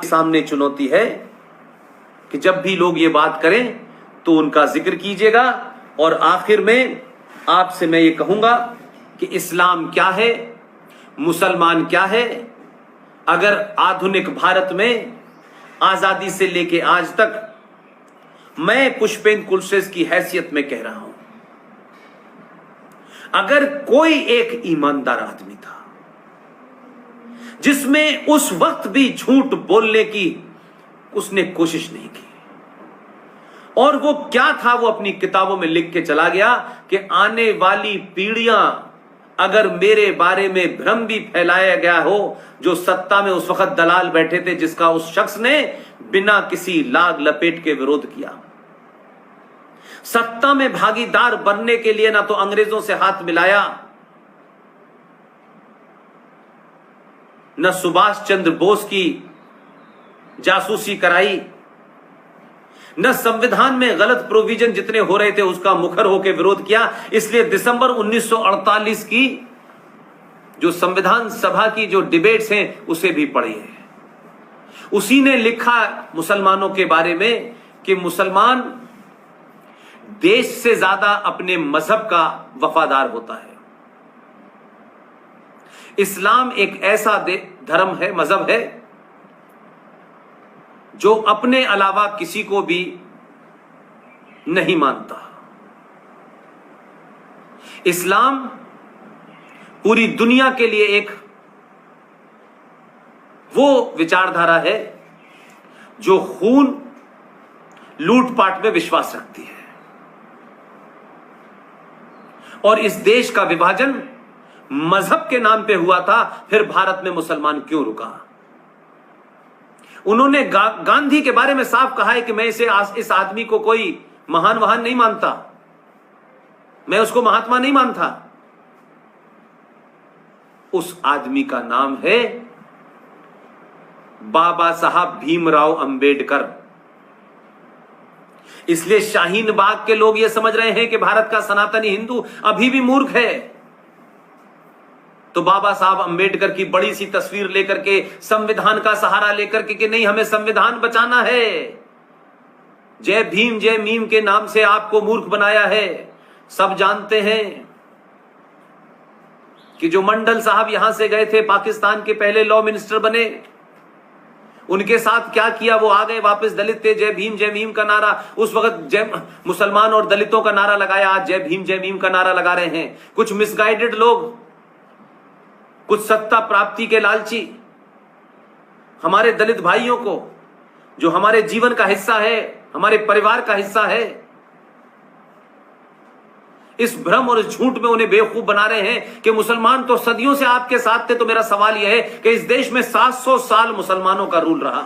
सामने चुनौती है कि जब भी लोग ये बात करें तो उनका जिक्र कीजिएगा। और आखिर में आपसे मैं ये कहूंगा कि इस्लाम क्या है, मुसलमान क्या है। अगर आधुनिक भारत में आजादी से लेके आज तक मैं पुष्पेंद्र कुलश्रेष्ठ की हैसियत में कह रहा हूं, अगर कोई एक ईमानदार आदमी था जिसमें उस वक्त भी झूठ बोलने की उसने कोशिश नहीं की, और वो क्या था वो अपनी किताबों में लिख के चला गया कि आने वाली पीढ़ियां अगर मेरे बारे में भ्रम भी फैलाया गया हो, जो सत्ता में उस वक्त दलाल बैठे थे जिसका उस शख्स ने बिना किसी लाग लपेट के विरोध किया, सत्ता में भागीदार बनने के लिए ना तो अंग्रेजों से हाथ मिलाया, न सुभाष चंद्र बोस की जासूसी कराई, न संविधान में गलत प्रोविजन जितने हो रहे थे उसका मुखर होकर विरोध किया। इसलिए दिसंबर 1948 की जो संविधान सभा की जो डिबेट्स हैं उसे भी पढ़िए। उसी ने लिखा मुसलमानों के बारे में कि मुसलमान देश से ज्यादा अपने मजहब का वफादार होता है। इस्लाम एक ऐसा धर्म है, मजहब है जो अपने अलावा किसी को भी नहीं मानता। इस्लाम पूरी दुनिया के लिए एक वो विचारधारा है जो खून लूटपाट में विश्वास रखती है। और इस देश का विभाजन मजहब के नाम पे हुआ था, फिर भारत में मुसलमान क्यों रुका? उन्होंने गांधी के बारे में साफ कहा है कि मैं इस आदमी को कोई महान वहान नहीं मानता, मैं उसको महात्मा नहीं मानता। उस आदमी का नाम है बाबा साहब भीमराव अंबेडकर। इसलिए शाहीन बाग के लोग यह समझ रहे हैं कि भारत का सनातनी हिंदू अभी भी मूर्ख है, तो बाबा साहब अंबेडकर की बड़ी सी तस्वीर लेकर के, संविधान का सहारा लेकर के कि नहीं हमें संविधान बचाना है, जय भीम जय मीम के नाम से आपको मूर्ख बनाया है। सब जानते हैं कि जो मंडल साहब यहां से गए थे, पाकिस्तान के पहले लॉ मिनिस्टर बने, उनके साथ क्या किया? वो आ गए वापस, दलित थे, जय भीम का नारा उस वक्त जय मुसलमान और दलितों का नारा लगाया, आज जय भीम का नारा लगा रहे हैं। कुछ मिसगाइडेड लोग, कुछ सत्ता प्राप्ति के लालची हमारे दलित भाइयों को, जो हमारे जीवन का हिस्सा है, हमारे परिवार का हिस्सा है, इस भ्रम और इस झूठ में उन्हें बेवकूफ बना रहे हैं कि मुसलमान तो सदियों से आपके साथ थे। तो मेरा सवाल यह है कि इस देश में 700 साल मुसलमानों का रूल रहा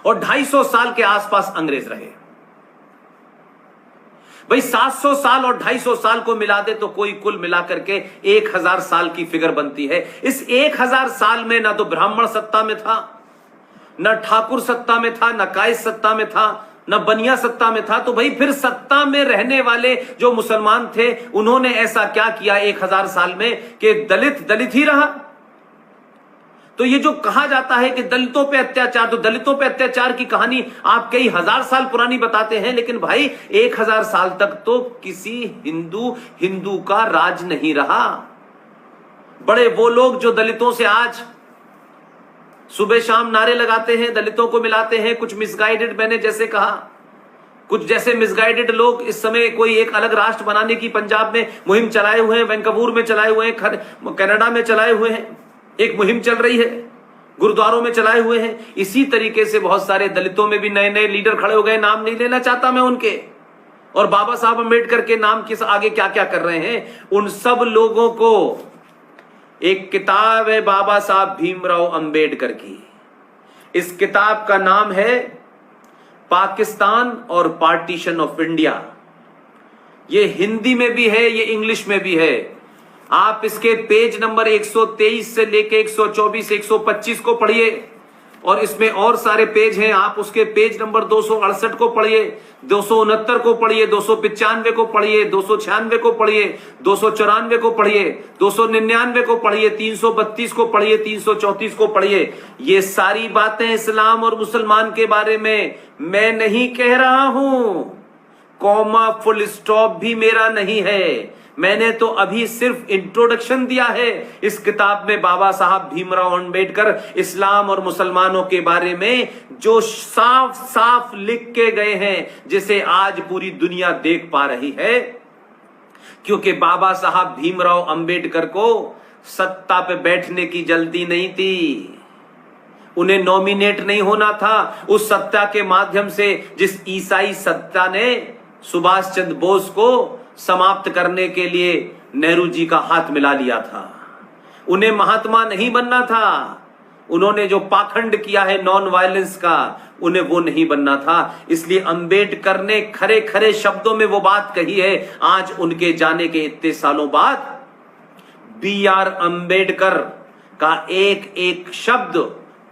और 250 साल के आसपास अंग्रेज रहे। भाई 700 साल और 250 साल को मिला दे तो कोई कुल मिलाकर के 1000 साल की फिगर बनती है। इस 1000 साल में ना तो ब्राह्मण सत्ता में था, न ठाकुर सत्ता में था, न कायस सत्ता में था, न बनिया सत्ता में था। तो भाई फिर सत्ता में रहने वाले जो मुसलमान थे उन्होंने ऐसा क्या किया 1000 साल में कि दलित ही रहा? तो ये जो कहा जाता है कि दलितों पे अत्याचार, तो दलितों पे अत्याचार की कहानी आप कई हजार साल पुरानी बताते हैं, लेकिन भाई 1000 साल तक तो किसी हिंदू का राज नहीं रहा। बड़े वो लोग जो दलितों से आज सुबह शाम नारे लगाते हैं, दलितों को मिलाते हैं, कुछ मिसगाइडेड, मैंने जैसे कहा, कुछ जैसे मिसगाइडेड लोग इस समय कोई एक अलग राष्ट्र बनाने की पंजाब में मुहिम चलाए हुए हैं, वैंकूवर में चलाए हुए हैं, कनाडा में चलाए हुए हैं, एक मुहिम चल रही है, गुरुद्वारों में चलाए हुए हैं। इसी तरीके से बहुत सारे दलितों में भी नए नए लीडर खड़े हो गए, नाम नहीं लेना चाहता मैं उनके, और बाबा साहब अंबेडकर के नाम किस आगे क्या क्या कर रहे हैं। उन सब लोगों को एक किताब है बाबा साहब भीमराव अंबेडकर की, इस किताब का नाम है पाकिस्तान और पार्टीशन ऑफ इंडिया। ये हिंदी में भी है, ये इंग्लिश में भी है। आप इसके पेज नंबर 123 से लेके 124 125 को पढ़िए और इसमें और सारे पेज हैं, आप उसके पेज नंबर 268 को पढ़िए, 269 को पढ़िए, 295 को पढ़िए, 296 को पढ़िए, 294 को पढ़िए, 299 को पढ़िए, 332 को पढ़िए, 334 को पढ़िए। ये सारी बातें इस्लाम और मुसलमान के बारे में मैं नहीं कह रहा हूं, कॉमा फुल स्टॉप भी मेरा नहीं है। मैंने तो अभी सिर्फ इंट्रोडक्शन दिया है। इस किताब में बाबा साहब भीमराव अंबेडकर इस्लाम और मुसलमानों के बारे में जो साफ साफ लिख के गए हैं, जिसे आज पूरी दुनिया देख पा रही है, क्योंकि बाबा साहब भीमराव अंबेडकर को सत्ता पे बैठने की जल्दी नहीं थी, उन्हें नॉमिनेट नहीं होना था। उस सत्ता के माध्यम से जिस ईसाई सत्ता ने सुभाष चंद्र बोस को समाप्त करने के लिए नेहरू जी का हाथ मिला लिया था, उन्हें महात्मा नहीं बनना था। उन्होंने जो पाखंड किया है नॉन वायलेंस का, उन्हें वो नहीं बनना था। इसलिए अंबेडकर ने खरे खरे शब्दों में वो बात कही है। आज उनके जाने के इतने सालों बाद B.R. अंबेडकर का एक एक शब्द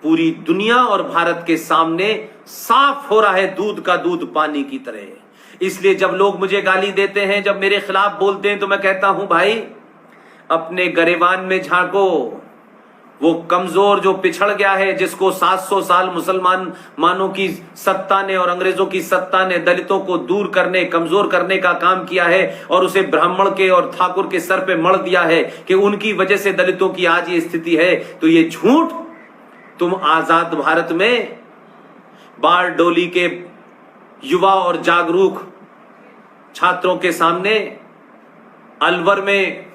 पूरी दुनिया और भारत के सामने साफ हो रहा है, दूध का दूध पानी की तरह। इसलिए जब लोग मुझे गाली देते हैं, जब मेरे खिलाफ बोलते हैं, तो मैं कहता हूं भाई अपने गरेबान में झांको। वो कमजोर जो पिछड़ गया है, जिसको 700 साल मुसलमानों की सत्ता ने और अंग्रेजों की सत्ता ने दलितों को दूर करने, कमजोर करने का काम किया है और उसे ब्राह्मण के और ठाकुर के सर पे मढ़ दिया है कि उनकी वजह से दलितों की आज ये स्थिति है, तो ये झूठ तुम आजाद भारत में बार डोली के युवा और जागरूक छात्रों के सामने, अलवर में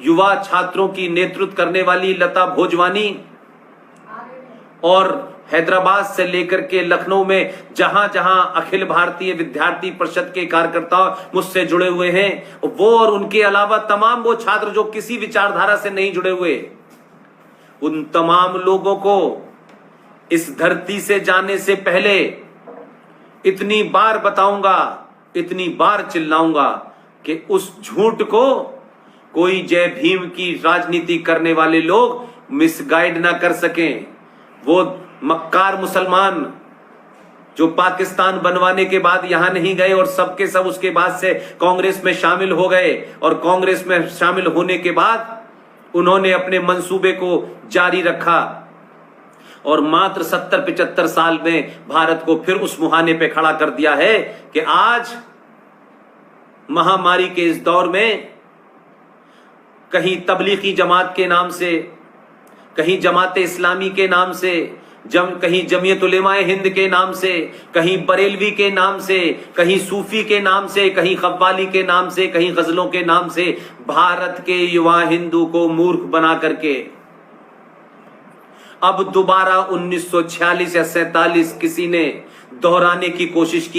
युवा छात्रों की नेतृत्व करने वाली लता भोजवानी और हैदराबाद से लेकर के लखनऊ में जहां जहां अखिल भारतीय विद्यार्थी परिषद के कार्यकर्ता मुझसे जुड़े हुए हैं, वो और उनके अलावा तमाम वो छात्र जो किसी विचारधारा से नहीं जुड़े हुए, उन तमाम लोगों को इस धरती से जाने से पहले इतनी बार बताऊंगा, इतनी बार चिल्लाऊंगा कि उस झूठ को कोई जय भीम की राजनीति करने वाले लोग मिसगाइड ना कर सकें। वो मक्कार मुसलमान जो पाकिस्तान बनवाने के बाद यहां नहीं गए और सबके सब उसके बाद से कांग्रेस में शामिल हो गए, और कांग्रेस में शामिल होने के बाद उन्होंने अपने मंसूबे को जारी रखा और मात्र 70-75 साल में भारत को फिर उस मुहाने पे खड़ा कर दिया है कि आज महामारी के इस दौर में कहीं तबलीगी जमात के नाम से, कहीं जमात इस्लामी के नाम से, कहीं जमीयत उलेमाए हिंद के नाम से, कहीं बरेलवी के नाम से, कहीं सूफी के नाम से, कहीं कव्वाली के नाम से, कहीं गजलों के नाम से भारत के युवा हिंदू को मूर्ख बना करके अब दोबारा 1946 या 47 किसी ने दोहराने की कोशिश की।